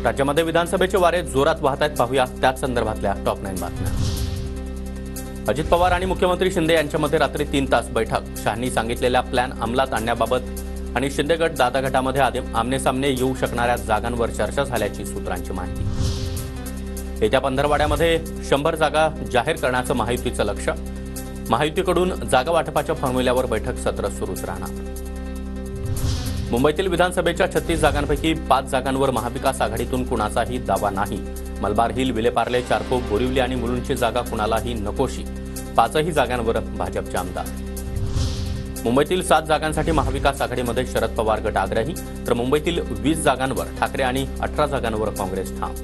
राज्यामध्ये विधानसभेचे वारे जोरात वाहत आहेत, पाहूया त्याच संदर्भातल्या टॉप 9 बातम्या। अजित पवार आणि मुख्यमंत्री शिंदे यांच्यामध्ये रात्री 3 तास बैठक। शहांनी सांगितलेल्या प्लॅन अंमलात आणण्याबाबत आणि शिंदे गट दादा गटामध्ये आमने-सामने येऊ शकणाऱ्या जागांवर चर्चा झाल्याची सूत्रांची माहिती। येत्या पंधरवाड्यामध्ये 100 जागा जाहीर करण्याचं महायुतीचं लक्ष्य। महायुतीकडून जागा वाटपाच्या फॉर्म्युल्यावर बैठक सत्र सुरूच राहणार। मुंबईतील विधानसभेच्या 36 जागांपैकी 5 जागांवर महाविकास आघाडीतून कुणाचाही दावा नाही। मलबार हिल, विलेपार्ले, चारकोप, बोरिवली आणि मुलुंडची जागा कुणालाही नकोशी। 5ही जागांवर भाजपचे आमदार। मुंबईतील 7 जागांसाठी महाविकास आघाडीमध्ये शरद पवार गट आग्रही, तर मुंबईतील 20 जागांवर ठाकरे आणि 18 जागांवर काँग्रेस ठाम।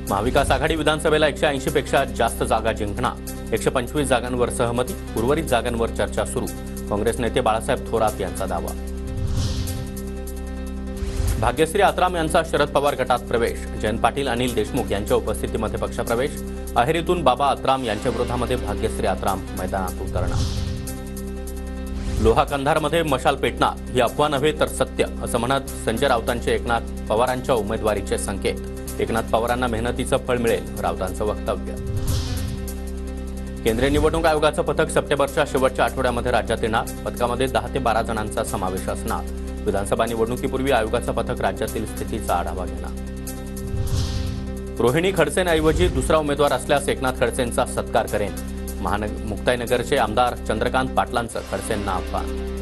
महाविकास आघाडी विधानसभेला 180 पेक्षा जास्त जागा जिंकणार। 125 जागांवर सहमती, उर्वरित जागांवर चर्चा सुरू। काँग्रेस नेते बाळासाहेब थोरात यांचा दावा। भाग्यश्री आत्राम यांचा शरद पवार गटात प्रवेश। जयंत पाटील, अनिल देशमुख यांच्या उपस्थितीमध्ये पक्षप्रवेश। अहेरीतून बाबा आत्राम यांच्या विरोधामध्ये भाग्यश्री आत्राम मैदानात उतरणार। लोहा कंधारमध्ये मशाल पेटणार, ही अफवा नव्हे तर सत्य, असं म्हणत संजय राऊतांचे एकनाथ पवारांच्या उमेदवारीचे संकेत। एकनाथ पवारांना मेहनतीचं फळ मिळेल, राऊतांचं वक्तव्य। केंद्रीय निवडणूक आयोगाचं पथक सप्टेंबरच्या शेवटच्या आठवड्यामध्ये राज्यात येणार। पथकामध्ये 10 ते 12 जणांचा समावेश असणार। विधानसभा निवडणुकीपूर्वी आयोगाचं पथक राज्यातील स्थितीचा आढावा घेणार। रोहिणी खडसेंऐवजी दुसरा उमेदवार असल्यास एकनाथ खडसेंचा सत्कार करेन। मुक्ताईनगरचे आमदार चंद्रकांत पाटलांचं खडसेंना आव्हान।